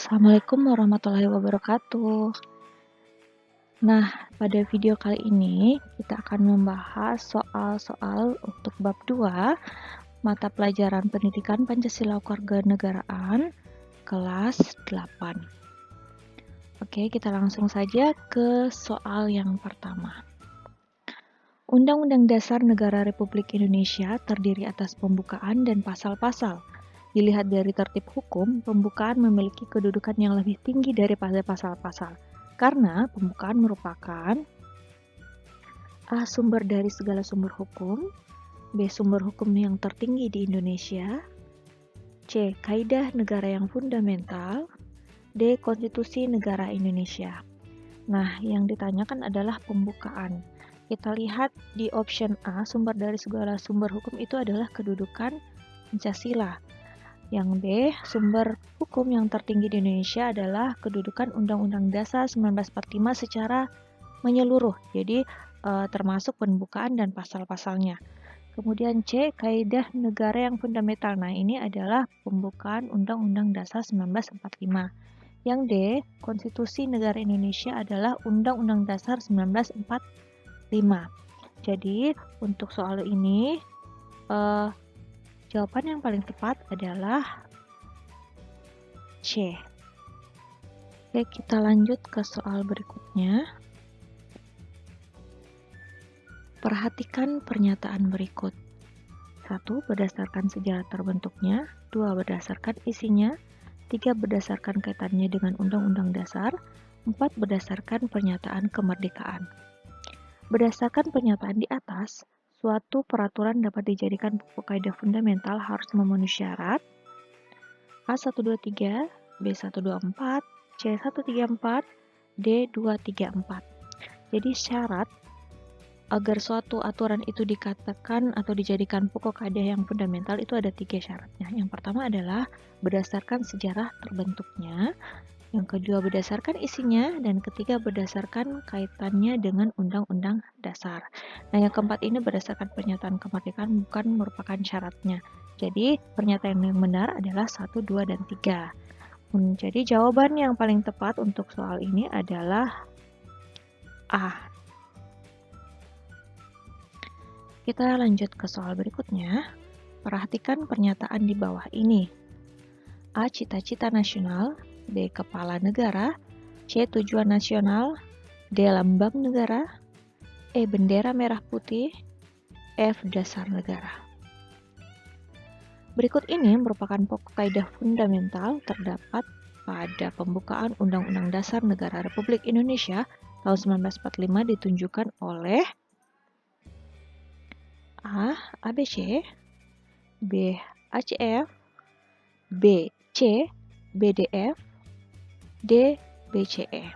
Assalamualaikum warahmatullahi wabarakatuh. Nah, pada video kali ini kita akan membahas soal-soal untuk bab 2 mata pelajaran Pendidikan Pancasila Kewarganegaraan kelas 8. Oke, kita langsung saja ke soal yang pertama. Undang-Undang Dasar Negara Republik Indonesia terdiri atas pembukaan dan pasal-pasal. Dilihat dari tertib hukum, pembukaan memiliki kedudukan yang lebih tinggi daripada pasal-pasal. Karena pembukaan merupakan A. Sumber dari segala sumber hukum, B. Sumber hukum yang tertinggi di Indonesia, C. Kaidah negara yang fundamental, D. Konstitusi negara Indonesia. Nah, yang ditanyakan adalah pembukaan. Kita lihat di option A, sumber dari segala sumber hukum itu adalah kedudukan Pancasila. Yang B, sumber hukum yang tertinggi di Indonesia adalah kedudukan Undang-Undang Dasar 1945 secara menyeluruh. Jadi termasuk pembukaan dan pasal-pasalnya. Kemudian C, kaidah negara yang fundamental. Nah, ini adalah pembukaan Undang-Undang Dasar 1945. Yang D, Konstitusi Negara Indonesia adalah Undang-Undang Dasar 1945. Jadi, untuk soal ini jawaban yang paling tepat adalah C. Oke, kita lanjut ke soal berikutnya. Perhatikan pernyataan berikut. 1. Berdasarkan sejarah terbentuknya. 2. Berdasarkan isinya. 3. Berdasarkan kaitannya dengan Undang-Undang Dasar. 4. Berdasarkan pernyataan kemerdekaan. Berdasarkan pernyataan di atas, suatu peraturan dapat dijadikan pokok kaidah fundamental harus memenuhi syarat A123, B124, C134, D234. Jadi syarat agar suatu aturan itu dikatakan atau dijadikan pokok kaidah yang fundamental itu ada 3 syaratnya. Yang pertama adalah berdasarkan sejarah terbentuknya, yang kedua berdasarkan isinya, dan ketiga berdasarkan kaitannya dengan Undang-Undang Dasar. Nah, yang keempat ini berdasarkan pernyataan kemerdekaan bukan merupakan syaratnya. Jadi, pernyataan yang benar adalah 1, 2, dan 3. Jadi, jawaban yang paling tepat untuk soal ini adalah A. Kita lanjut ke soal berikutnya. Perhatikan pernyataan di bawah ini. A. Cita-cita nasional, B. Kepala negara, C. Tujuan nasional, D. Lambang negara, E. Bendera merah putih, F. Dasar negara. Berikut ini merupakan pokok kaidah fundamental terdapat pada pembukaan Undang-Undang Dasar Negara Republik Indonesia tahun 1945 ditunjukkan oleh A. ABC, B. ACF, B. C. BDF, D. BCE.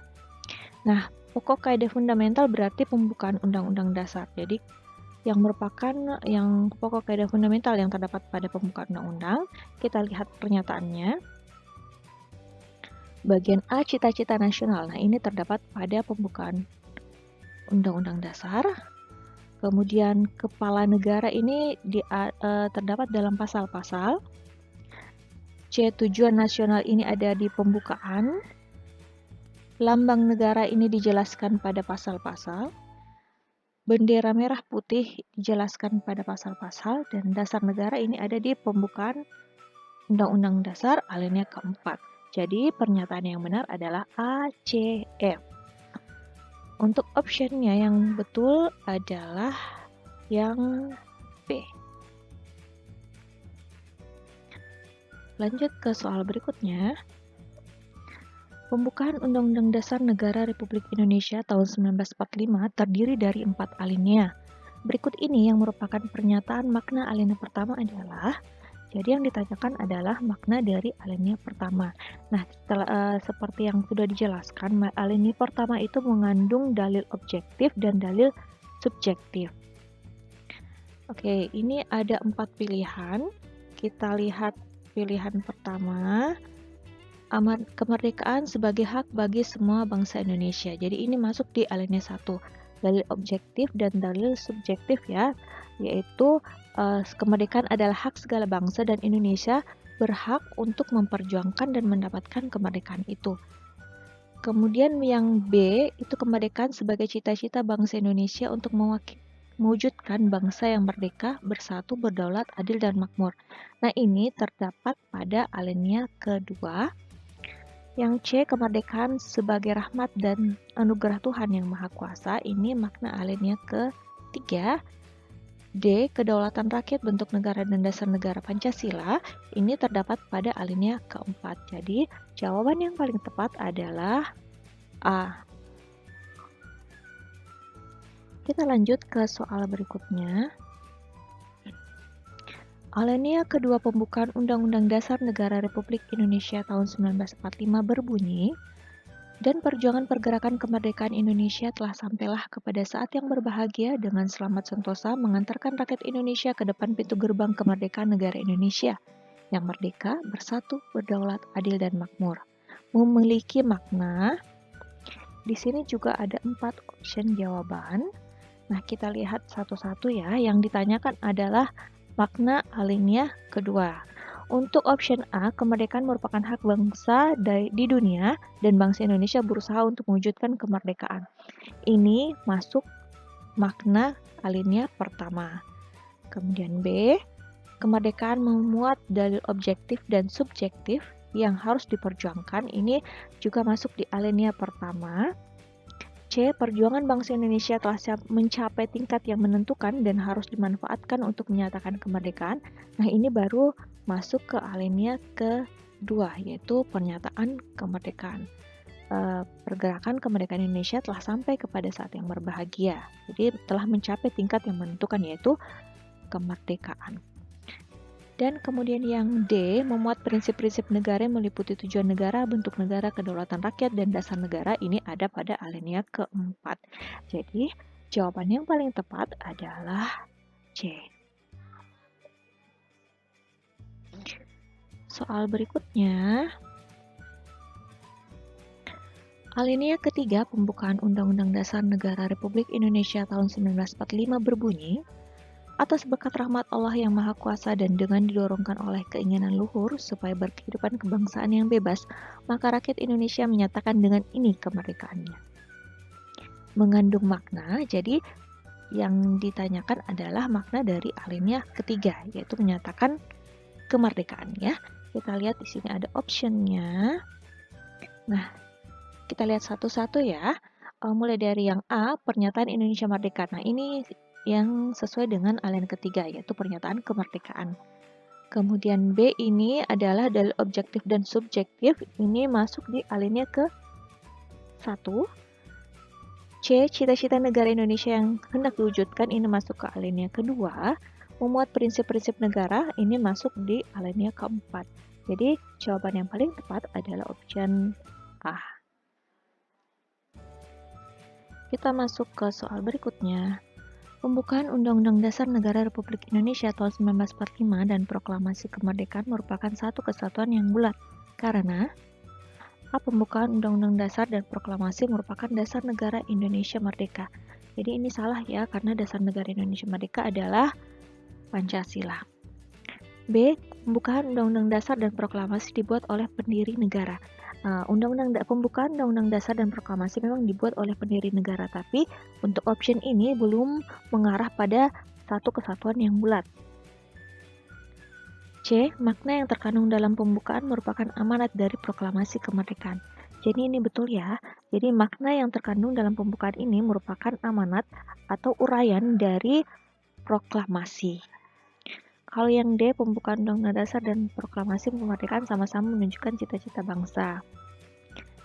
Nah, pokok kaidah fundamental berarti pembukaan Undang-Undang Dasar. Jadi, yang merupakan pokok kaidah fundamental yang terdapat pada pembukaan undang-undang, kita lihat pernyataannya. Bagian A, cita-cita nasional. Nah, ini terdapat pada pembukaan Undang-Undang Dasar. Kemudian kepala negara ini terdapat dalam pasal-pasal. C. Tujuan nasional ini ada di pembukaan. Lambang negara ini dijelaskan pada pasal-pasal. Bendera merah putih dijelaskan pada pasal-pasal. Dan dasar negara ini ada di pembukaan Undang-Undang Dasar alinea keempat. Jadi pernyataan yang benar adalah A, C, F. Untuk optionnya yang betul adalah yang B. Lanjut ke soal berikutnya. Pembukaan Undang-Undang Dasar Negara Republik Indonesia tahun 1945 terdiri dari 4 alinea. Berikut ini yang merupakan pernyataan makna alinea pertama adalah, jadi yang ditanyakan adalah makna dari alinea pertama. Nah, seperti yang sudah dijelaskan, alinea pertama itu mengandung dalil objektif dan dalil subjektif. Oke, ini ada 4 pilihan. Kita lihat pilihan pertama, kemerdekaan sebagai hak bagi semua bangsa Indonesia. Jadi ini masuk di alinea 1. Dalil objektif dan dalil subjektif ya, yaitu kemerdekaan adalah hak segala bangsa dan Indonesia berhak untuk memperjuangkan dan mendapatkan kemerdekaan itu. Kemudian yang B, itu kemerdekaan sebagai cita-cita bangsa Indonesia untuk mewujudkan bangsa yang merdeka, bersatu, berdaulat, adil, dan makmur. Nah, ini terdapat pada alinea kedua. Yang C, kemerdekaan sebagai rahmat dan anugerah Tuhan yang Maha Kuasa. Ini makna alinea ketiga. D, kedaulatan rakyat, bentuk negara dan dasar negara Pancasila. Ini terdapat pada alinea keempat. Jadi, jawaban yang paling tepat adalah A. Kita lanjut ke soal berikutnya. Alinea kedua pembukaan Undang-Undang Dasar Negara Republik Indonesia tahun 1945 berbunyi, dan perjuangan pergerakan kemerdekaan Indonesia telah sampailah kepada saat yang berbahagia dengan selamat sentosa mengantarkan rakyat Indonesia ke depan pintu gerbang kemerdekaan negara Indonesia yang merdeka, bersatu, berdaulat, adil, dan makmur. Memiliki makna. Di sini juga ada 4 option jawaban. Nah, kita lihat satu-satu ya. Yang ditanyakan adalah makna alinea kedua. Untuk option A, kemerdekaan merupakan hak bangsa di dunia dan bangsa Indonesia berusaha untuk mewujudkan kemerdekaan. Ini masuk makna alinea pertama. Kemudian B, kemerdekaan memuat dalil objektif dan subjektif yang harus diperjuangkan. Ini juga masuk di alinea pertama. C, perjuangan bangsa Indonesia telah mencapai tingkat yang menentukan dan harus dimanfaatkan untuk menyatakan kemerdekaan. Nah, ini baru masuk ke alinea kedua, yaitu pernyataan kemerdekaan. Pergerakan kemerdekaan Indonesia telah sampai kepada saat yang berbahagia. Jadi, telah mencapai tingkat yang menentukan, yaitu kemerdekaan. Dan kemudian yang D, memuat prinsip-prinsip negara yang meliputi tujuan negara, bentuk negara, kedaulatan rakyat, dan dasar negara. Ini ada pada alinea keempat. Jadi, jawaban yang paling tepat adalah C. Soal berikutnya, alinea ketiga pembukaan Undang-Undang Dasar Negara Republik Indonesia tahun 1945 berbunyi, atas berkat rahmat Allah yang Maha Kuasa dan dengan didorongkan oleh keinginan luhur supaya berkehidupan kebangsaan yang bebas, maka rakyat Indonesia menyatakan dengan ini kemerdekaannya. Mengandung makna, jadi yang ditanyakan adalah makna dari alinea ketiga, yaitu menyatakan kemerdekaannya. Kita lihat di sini ada optionnya. Nah, kita lihat satu-satu ya. Mulai dari yang A, pernyataan Indonesia Merdeka. Nah, ini yang sesuai dengan alinea ketiga, yaitu pernyataan kemerdekaan. Kemudian B ini adalah dalil objektif dan subjektif. Ini masuk di alinea ke-1. C, cita-cita negara Indonesia yang hendak diwujudkan. Ini masuk ke alinea kedua. Memuat prinsip-prinsip negara. Ini masuk di alinea keempat. Jadi, jawaban yang paling tepat adalah option A. Kita masuk ke soal berikutnya. Pembukaan Undang-Undang Dasar Negara Republik Indonesia tahun 1945 dan Proklamasi Kemerdekaan merupakan satu kesatuan yang bulat, karena A. Pembukaan Undang-Undang Dasar dan Proklamasi merupakan dasar negara Indonesia Merdeka. Jadi ini salah ya, karena dasar negara Indonesia Merdeka adalah Pancasila. B. Pembukaan Undang-Undang Dasar dan Proklamasi dibuat oleh pendiri negara. Pembukaan Undang-Undang Dasar dan Proklamasi memang dibuat oleh pendiri negara, tapi untuk option ini belum mengarah pada satu kesatuan yang bulat. C. Makna yang terkandung dalam pembukaan merupakan amanat dari proklamasi kemerdekaan. Jadi ini betul ya. Jadi makna yang terkandung dalam pembukaan ini merupakan amanat atau uraian dari proklamasi. Kalau yang D, pembukaan Undang-Undang Dasar dan Proklamasi Kemerdekaan sama-sama menunjukkan cita-cita bangsa.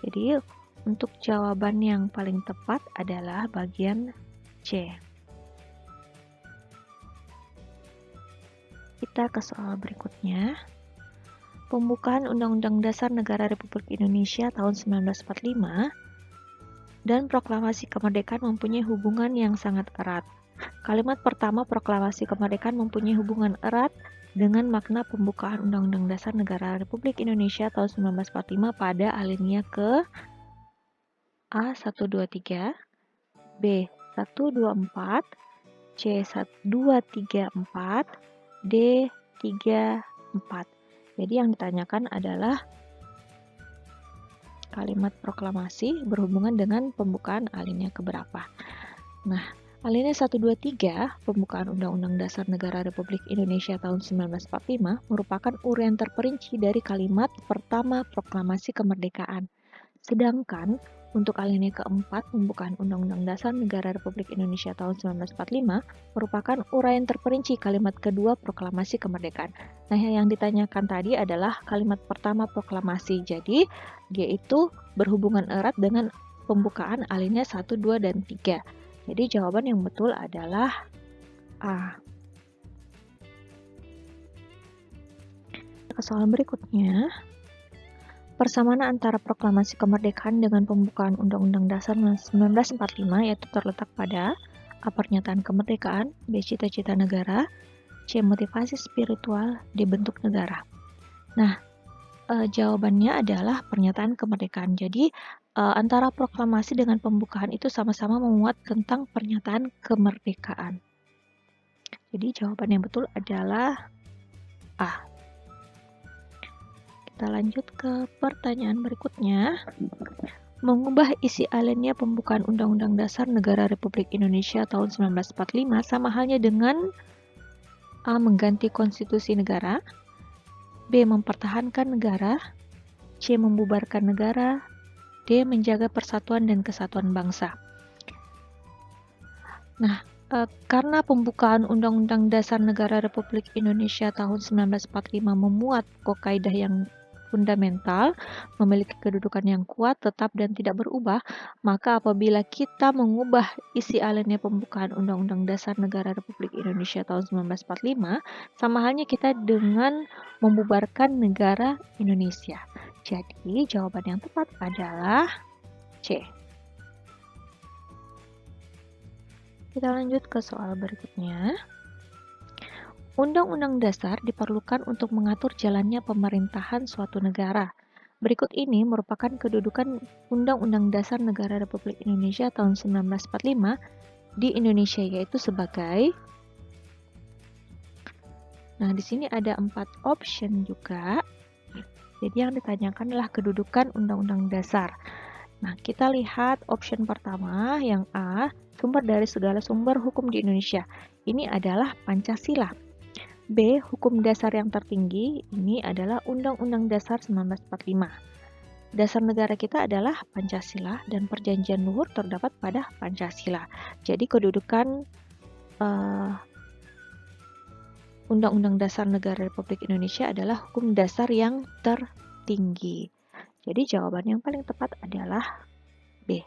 Jadi, untuk jawaban yang paling tepat adalah bagian C. Kita ke soal berikutnya. Pembukaan Undang-Undang Dasar Negara Republik Indonesia tahun 1945 dan Proklamasi Kemerdekaan mempunyai hubungan yang sangat erat. Kalimat pertama, proklamasi kemerdekaan mempunyai hubungan erat dengan makna pembukaan Undang-Undang Dasar Negara Republik Indonesia tahun 1945 pada alinea ke A 123, B 124, C 1234, D 34. Jadi yang ditanyakan adalah kalimat proklamasi berhubungan dengan pembukaan alinea keberapa. Nah, alinea 1, 2, 3 pembukaan Undang-Undang Dasar Negara Republik Indonesia tahun 1945 merupakan uraian terperinci dari kalimat pertama proklamasi kemerdekaan. Sedangkan untuk alinea keempat pembukaan Undang-Undang Dasar Negara Republik Indonesia tahun 1945 merupakan uraian terperinci kalimat kedua proklamasi kemerdekaan. Nah, yang ditanyakan tadi adalah kalimat pertama proklamasi. Jadi, dia itu berhubungan erat dengan pembukaan alinea 1, 2, dan 3. Jadi, jawaban yang betul adalah A. Ke soal berikutnya. Persamaan antara proklamasi kemerdekaan dengan pembukaan Undang-Undang Dasar 1945 yaitu terletak pada A. Pernyataan kemerdekaan, B. Cita-cita negara, C. Motivasi spiritual, D. Bentuk negara. Nah, jawabannya adalah pernyataan kemerdekaan. Jadi, antara proklamasi dengan pembukaan itu sama-sama memuat tentang pernyataan kemerdekaan. Jadi, jawaban yang betul adalah A. Kita lanjut ke pertanyaan berikutnya. Mengubah isi alinea pembukaan Undang-Undang Dasar Negara Republik Indonesia tahun 1945 sama halnya dengan A. Mengganti konstitusi negara, B. Mempertahankan negara, C. Membubarkan negara, D. Menjaga persatuan dan kesatuan bangsa. Nah, karena pembukaan Undang-Undang Dasar Negara Republik Indonesia tahun 1945 memuat pokok kaidah yang fundamental, memiliki kedudukan yang kuat, tetap, dan tidak berubah, maka apabila kita mengubah isi alinea pembukaan Undang-Undang Dasar Negara Republik Indonesia tahun 1945, sama halnya kita dengan membubarkan negara Indonesia. Jadi, jawaban yang tepat adalah C. Kita lanjut ke soal berikutnya. Undang-undang dasar diperlukan untuk mengatur jalannya pemerintahan suatu negara. Berikut ini merupakan kedudukan Undang-Undang Dasar Negara Republik Indonesia tahun 1945 di Indonesia, yaitu sebagai. Nah, di sini ada 4 option juga. Jadi yang ditanyakan adalah kedudukan Undang-Undang Dasar. Nah, kita lihat option pertama yang A, sumber dari segala sumber hukum di Indonesia. Ini adalah Pancasila. B. Hukum dasar yang tertinggi, ini adalah Undang-Undang Dasar 1945. Dasar negara kita adalah Pancasila dan Perjanjian Luhur terdapat pada Pancasila. Jadi kedudukan Undang-Undang Dasar Negara Republik Indonesia adalah hukum dasar yang tertinggi. Jadi jawaban yang paling tepat adalah B.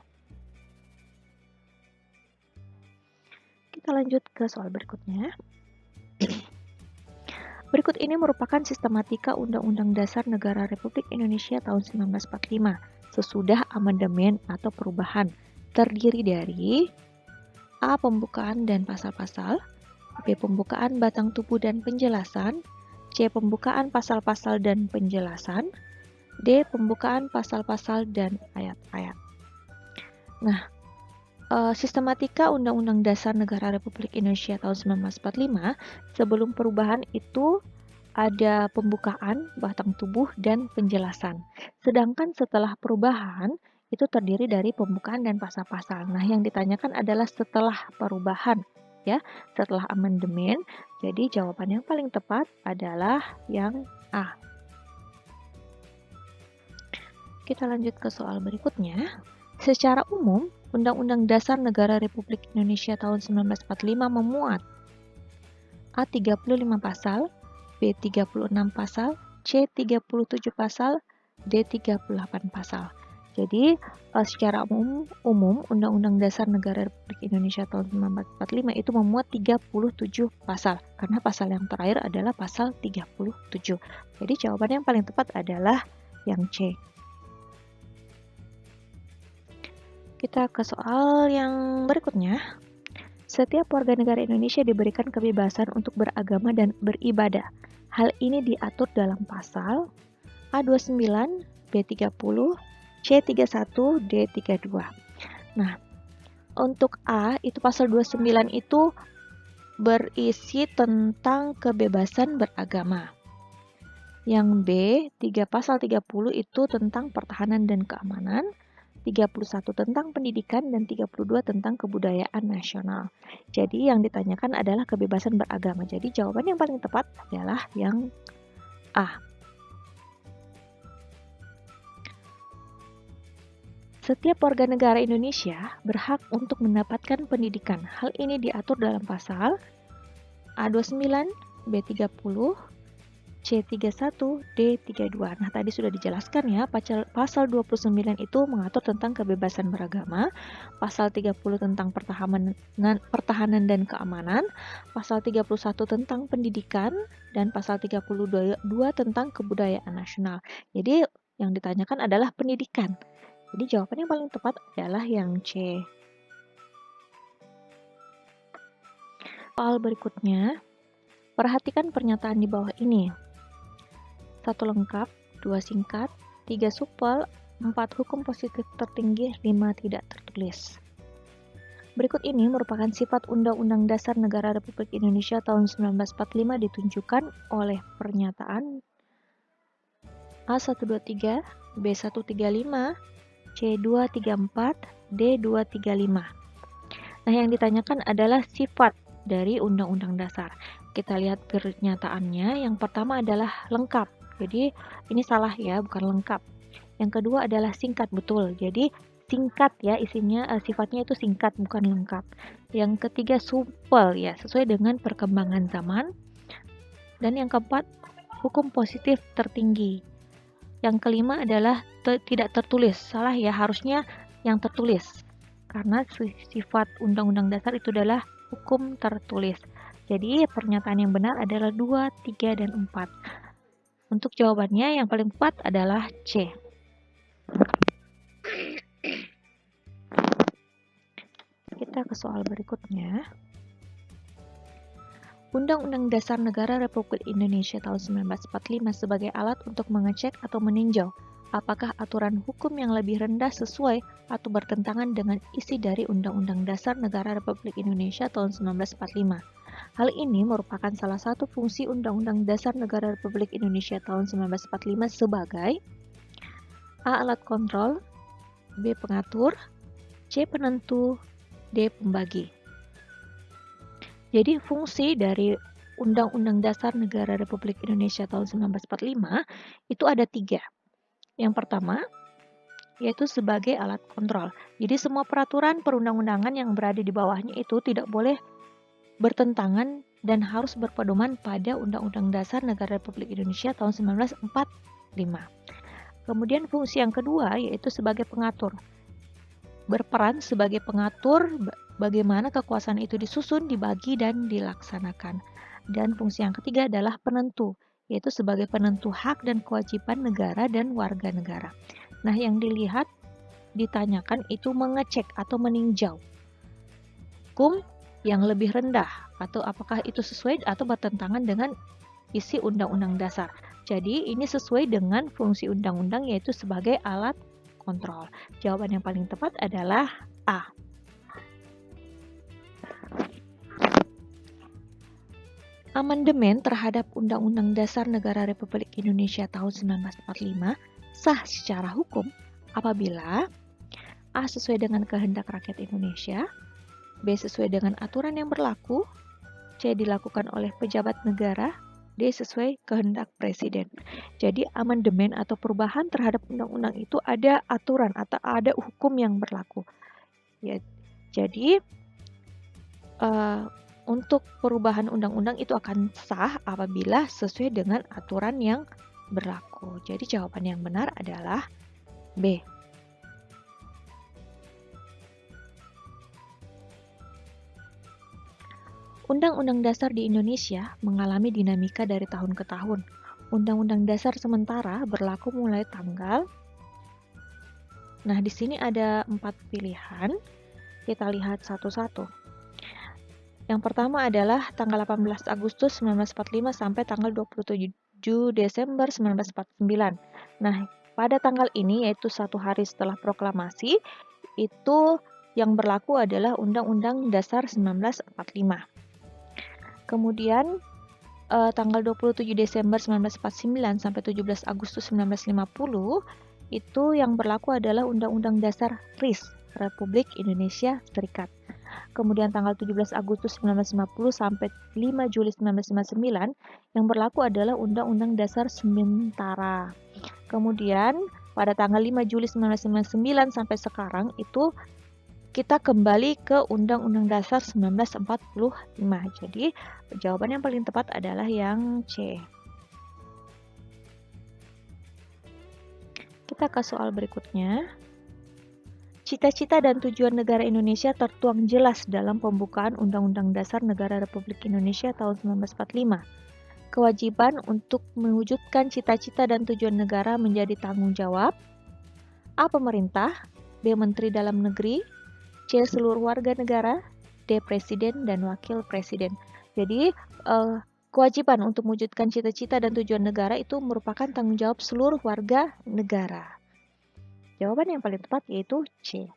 Kita lanjut ke soal berikutnya. Berikut ini merupakan sistematika Undang-Undang Dasar Negara Republik Indonesia tahun 1945 sesudah amandemen atau perubahan. Terdiri dari A. Pembukaan dan pasal-pasal, B. Pembukaan batang tubuh dan penjelasan, C. Pembukaan pasal-pasal dan penjelasan, D. Pembukaan pasal-pasal dan ayat-ayat. Nah, sistematika Undang-Undang Dasar Negara Republik Indonesia tahun 1945 sebelum perubahan itu ada pembukaan, batang tubuh, dan penjelasan. Sedangkan setelah perubahan itu terdiri dari pembukaan dan pasal-pasal. Nah, yang ditanyakan adalah setelah perubahan, ya, setelah amandemen. Jadi jawaban yang paling tepat adalah yang A. Kita lanjut ke soal berikutnya. Secara umum, Undang-Undang Dasar Negara Republik Indonesia tahun 1945 memuat A. 35 pasal, B. 36 pasal, C. 37 pasal, D. 38 pasal. Jadi, secara umum Undang-Undang Dasar Negara Republik Indonesia tahun 1945 itu memuat 37 pasal, karena pasal yang terakhir adalah pasal 37. Jadi, jawaban yang paling tepat adalah yang C. Kita ke soal yang berikutnya. Setiap warga negara Indonesia diberikan kebebasan untuk beragama dan beribadah. Hal ini diatur dalam pasal A29, B30, C31, D32. Nah, untuk A, itu pasal 29 itu berisi tentang kebebasan beragama. Yang B, pasal 30 itu tentang pertahanan dan keamanan, 31 tentang pendidikan, dan 32 tentang kebudayaan nasional. Jadi yang ditanyakan adalah kebebasan beragama. Jadi jawaban yang paling tepat adalah yang A. Setiap warga negara Indonesia berhak untuk mendapatkan pendidikan. Hal ini diatur dalam pasal A29, B30, C31, D32. Nah, tadi sudah dijelaskan ya, pasal 29 itu mengatur tentang kebebasan beragama, pasal 30 tentang pertahanan dan keamanan, pasal 31 tentang pendidikan, dan pasal 32 tentang kebudayaan nasional. Jadi, yang ditanyakan adalah pendidikan. Jadi jawaban yang paling tepat adalah yang C. Soal berikutnya, perhatikan pernyataan di bawah ini. 1 lengkap, 2 singkat, 3 supel, 4 hukum positif tertinggi, 5 tidak tertulis. Berikut ini merupakan sifat Undang-Undang Dasar Negara Republik Indonesia tahun 1945 ditunjukkan oleh pernyataan A123, B135, C234, D235. Nah, yang ditanyakan adalah sifat dari Undang-Undang Dasar. Kita lihat pernyataannya. Yang pertama adalah lengkap. Jadi, ini salah ya, bukan lengkap. Yang kedua adalah singkat, betul. Jadi, singkat ya, isinya sifatnya itu singkat, bukan lengkap. Yang ketiga supel ya, sesuai dengan perkembangan zaman. Dan yang keempat, hukum positif tertinggi. Yang kelima adalah tidak tertulis. Salah ya, harusnya yang tertulis. Karena sifat Undang-Undang Dasar itu adalah hukum tertulis. Jadi pernyataan yang benar adalah 2, 3, dan 4. Untuk jawabannya yang paling tepat adalah C. Kita ke soal berikutnya. Undang-Undang Dasar Negara Republik Indonesia tahun 1945 sebagai alat untuk mengecek atau meninjau apakah aturan hukum yang lebih rendah sesuai atau bertentangan dengan isi dari Undang-Undang Dasar Negara Republik Indonesia tahun 1945. Hal ini merupakan salah satu fungsi Undang-Undang Dasar Negara Republik Indonesia tahun 1945 sebagai A. Alat kontrol, B. Pengatur, C. Penentu, D. Pembagi. Jadi fungsi dari Undang-Undang Dasar Negara Republik Indonesia tahun 1945 itu ada 3. Yang pertama, yaitu sebagai alat kontrol. Jadi semua peraturan perundang-undangan yang berada di bawahnya itu tidak boleh bertentangan dan harus berpedoman pada Undang-Undang Dasar Negara Republik Indonesia tahun 1945. Kemudian fungsi yang kedua yaitu sebagai pengatur. Berperan sebagai pengatur bagaimana kekuasaan itu disusun, dibagi, dan dilaksanakan. Dan fungsi yang ketiga adalah penentu, yaitu sebagai penentu hak dan kewajiban negara dan warga negara. Nah, yang ditanyakan itu mengecek atau meninjau hukum yang lebih rendah, atau apakah itu sesuai atau bertentangan dengan isi Undang-Undang Dasar. Jadi, ini sesuai dengan fungsi undang-undang yaitu sebagai alat kontrol. Jawaban yang paling tepat adalah A. Amandemen terhadap Undang-Undang Dasar Negara Republik Indonesia tahun 1945 sah secara hukum apabila A. sesuai dengan kehendak rakyat Indonesia, B. sesuai dengan aturan yang berlaku, C. dilakukan oleh pejabat negara, D. sesuai kehendak presiden. Jadi amandemen atau perubahan terhadap undang-undang itu ada aturan atau ada hukum yang berlaku. Ya, jadi untuk perubahan undang-undang itu akan sah apabila sesuai dengan aturan yang berlaku. Jadi jawaban yang benar adalah B. Undang-undang dasar di Indonesia mengalami dinamika dari tahun ke tahun. Undang-undang dasar sementara berlaku mulai tanggal. Nah, di sini ada 4 pilihan. Kita lihat satu-satu. Yang pertama adalah tanggal 18 Agustus 1945 sampai tanggal 27 Desember 1949. Nah, pada tanggal ini, yaitu 1 hari setelah proklamasi, itu yang berlaku adalah Undang-Undang Dasar 1945. Kemudian tanggal 27 Desember 1949 sampai 17 Agustus 1950 itu yang berlaku adalah Undang-Undang Dasar RIS, Republik Indonesia Serikat. Kemudian tanggal 17 Agustus 1950 sampai 5 Juli 1959 yang berlaku adalah Undang-Undang Dasar sementara. Kemudian pada tanggal 5 Juli 1999 sampai sekarang itu kita kembali ke Undang-Undang Dasar 1945. Jadi, jawaban yang paling tepat adalah yang C. Kita ke soal berikutnya. Cita-cita dan tujuan negara Indonesia tertuang jelas dalam pembukaan Undang-Undang Dasar Negara Republik Indonesia tahun 1945. Kewajiban untuk mewujudkan cita-cita dan tujuan negara menjadi tanggung jawab A. Pemerintah, B. Menteri Dalam Negeri, C. Seluruh warga negara, D. Presiden dan Wakil Presiden. Jadi, kewajiban untuk mewujudkan cita-cita dan tujuan negara itu merupakan tanggung jawab seluruh warga negara. Jawaban yang paling tepat yaitu C.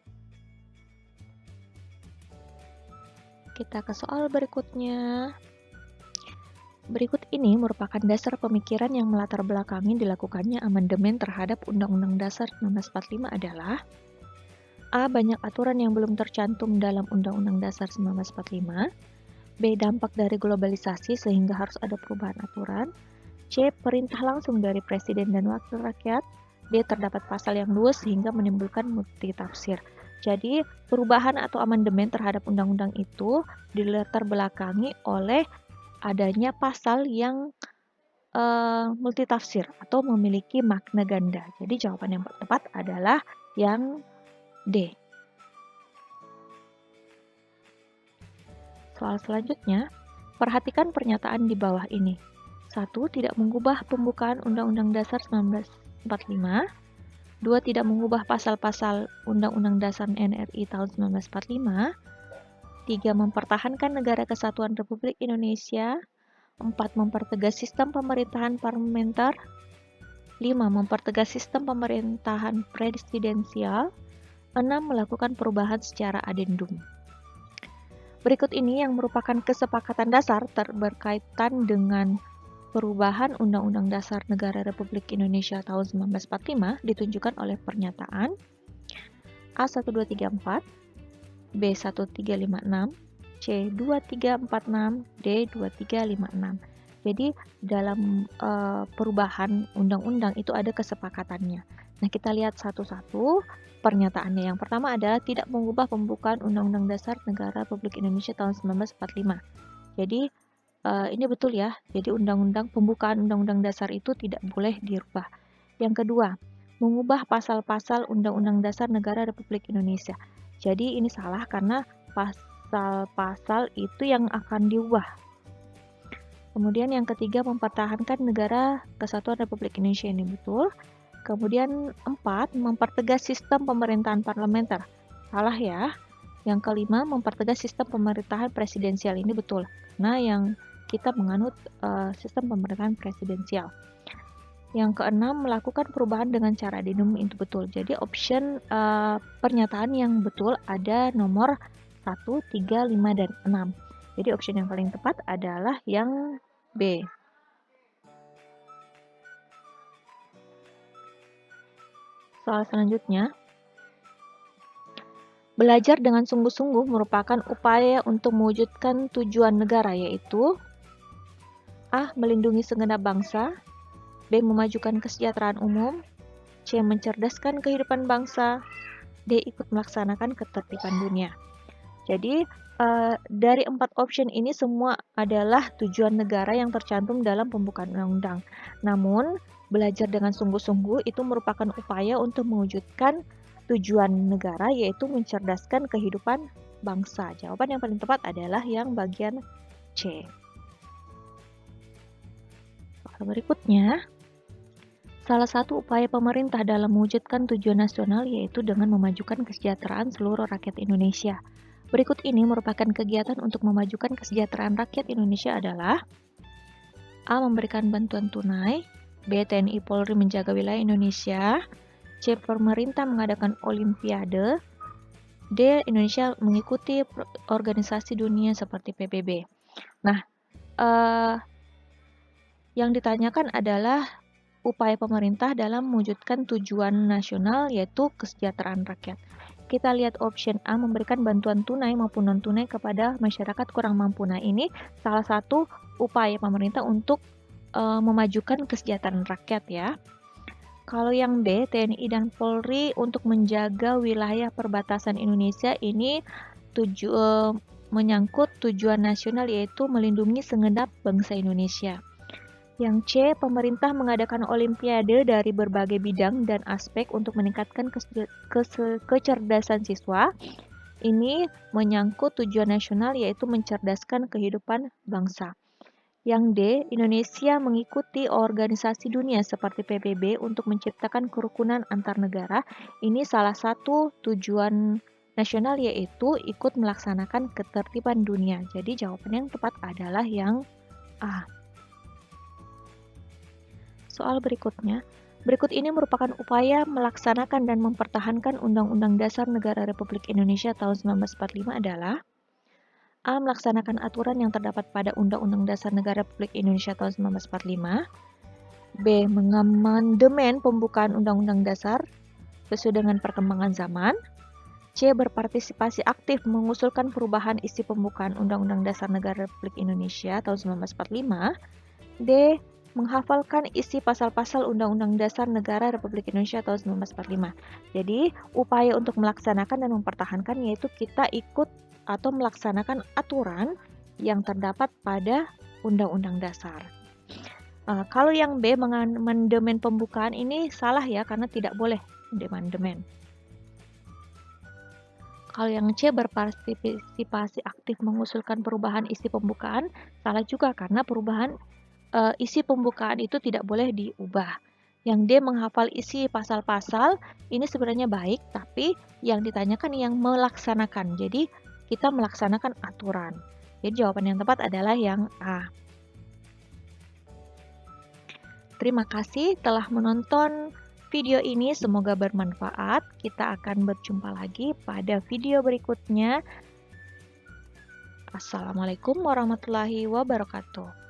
Kita ke soal berikutnya. Berikut ini merupakan dasar pemikiran yang melatar belakangi dilakukannya amandemen terhadap Undang-Undang Dasar 1945 adalah A. Banyak aturan yang belum tercantum dalam Undang-Undang Dasar 1945. B. Dampak dari globalisasi sehingga harus ada perubahan aturan. C. Perintah langsung dari Presiden dan Wakil Rakyat. D. Terdapat pasal yang luas sehingga menimbulkan multitafsir. Jadi, perubahan atau amandemen terhadap undang-undang itu dilatar belakangi oleh adanya pasal yang multitafsir atau memiliki makna ganda. Jadi, jawaban yang tepat adalah yang D. Soal selanjutnya, perhatikan pernyataan di bawah ini. 1. Tidak mengubah pembukaan Undang-Undang Dasar 1945. 2. Tidak mengubah pasal-pasal Undang-Undang Dasar NRI tahun 1945. 3. Mempertahankan Negara Kesatuan Republik Indonesia. 4. Mempertegas sistem pemerintahan parlementer. 5. Mempertegas sistem pemerintahan presidensial. 6. Melakukan perubahan secara adendum. Berikut ini yang merupakan kesepakatan dasar berkaitan dengan perubahan Undang-Undang Dasar Negara Republik Indonesia tahun 1945 ditunjukkan oleh pernyataan A1234, B1356, C2346, D2356. Jadi dalam perubahan undang-undang itu ada kesepakatannya. Nah, kita lihat satu-satu pernyataannya. Yang pertama adalah tidak mengubah pembukaan Undang-Undang Dasar Negara Republik Indonesia tahun 1945. Jadi ini betul ya. Jadi pembukaan Undang-Undang Dasar itu tidak boleh dirubah. Yang kedua, mengubah pasal-pasal Undang-Undang Dasar Negara Republik Indonesia. Jadi ini salah karena pasal-pasal itu yang akan diubah. Kemudian yang ketiga, mempertahankan Negara Kesatuan Republik Indonesia, ini betul. Kemudian 4, mempertegas sistem pemerintahan parlementer. Salah ya. Yang kelima, mempertegas sistem pemerintahan presidensial, ini betul. Nah, yang kita menganut sistem pemerintahan presidensial. Yang keenam, melakukan perubahan dengan cara adendum, itu betul. Jadi option pernyataan yang betul ada nomor 1, 3, 5, dan 6. Jadi option yang paling tepat adalah yang B. Soal selanjutnya, belajar dengan sungguh-sungguh merupakan upaya untuk mewujudkan tujuan negara, yaitu A. Melindungi segenap bangsa, B. Memajukan kesejahteraan umum, C. Mencerdaskan kehidupan bangsa, D. Ikut melaksanakan ketertiban dunia. Jadi, dari 4 option ini semua adalah tujuan negara yang tercantum dalam pembukaan undang-undang. Namun, belajar dengan sungguh-sungguh itu merupakan upaya untuk mewujudkan tujuan negara, yaitu mencerdaskan kehidupan bangsa. Jawaban yang paling tepat adalah yang bagian C. Berikutnya, salah satu upaya pemerintah dalam mewujudkan tujuan nasional yaitu dengan memajukan kesejahteraan seluruh rakyat Indonesia. Berikut ini merupakan kegiatan untuk memajukan kesejahteraan rakyat Indonesia adalah A. Memberikan bantuan tunai, B. TNI Polri menjaga wilayah Indonesia, C. Pemerintah mengadakan olimpiade, D. Indonesia mengikuti organisasi dunia seperti PBB. Nah, Yang ditanyakan adalah upaya pemerintah dalam mewujudkan tujuan nasional yaitu kesejahteraan rakyat. Kita lihat option A, memberikan bantuan tunai maupun non-tunai kepada masyarakat kurang mampu. Nah, ini salah satu upaya pemerintah untuk memajukan kesejahteraan rakyat ya. Kalau yang B, TNI dan Polri untuk menjaga wilayah perbatasan Indonesia ini menyangkut tujuan nasional yaitu melindungi segenap bangsa Indonesia. Yang C, pemerintah mengadakan olimpiade dari berbagai bidang dan aspek untuk meningkatkan kecerdasan siswa. Ini menyangkut tujuan nasional yaitu mencerdaskan kehidupan bangsa. Yang D, Indonesia mengikuti organisasi dunia seperti PBB untuk menciptakan kerukunan antar negara. Ini salah satu tujuan nasional yaitu ikut melaksanakan ketertiban dunia. Jadi jawaban yang tepat adalah yang A. Soal berikutnya. Berikut ini merupakan upaya melaksanakan dan mempertahankan Undang-Undang Dasar Negara Republik Indonesia tahun 1945 adalah A. Melaksanakan aturan yang terdapat pada Undang-Undang Dasar Negara Republik Indonesia tahun 1945. B. Mengamandemen pembukaan Undang-Undang Dasar sesuai dengan perkembangan zaman. C. Berpartisipasi aktif mengusulkan perubahan isi pembukaan Undang-Undang Dasar Negara Republik Indonesia tahun 1945. D. Menghafalkan isi pasal-pasal Undang-Undang Dasar Negara Republik Indonesia tahun 1945. Jadi, upaya untuk melaksanakan dan mempertahankan yaitu kita ikut atau melaksanakan aturan yang terdapat pada Undang-Undang Dasar. Kalau yang B, mengamandemen pembukaan ini salah ya, karena tidak boleh mengamandemen. Kalau yang C, berpartisipasi aktif mengusulkan perubahan isi pembukaan, salah juga karena perubahan isi pembukaan itu tidak boleh diubah. Yang D, menghafal isi pasal-pasal, ini sebenarnya baik, tapi yang ditanyakan yang melaksanakan. Jadi, kita melaksanakan aturan. Jadi, jawaban yang tepat adalah yang A. Terima kasih telah menonton video ini, semoga bermanfaat. Kita akan berjumpa lagi pada video berikutnya. Assalamualaikum warahmatullahi wabarakatuh.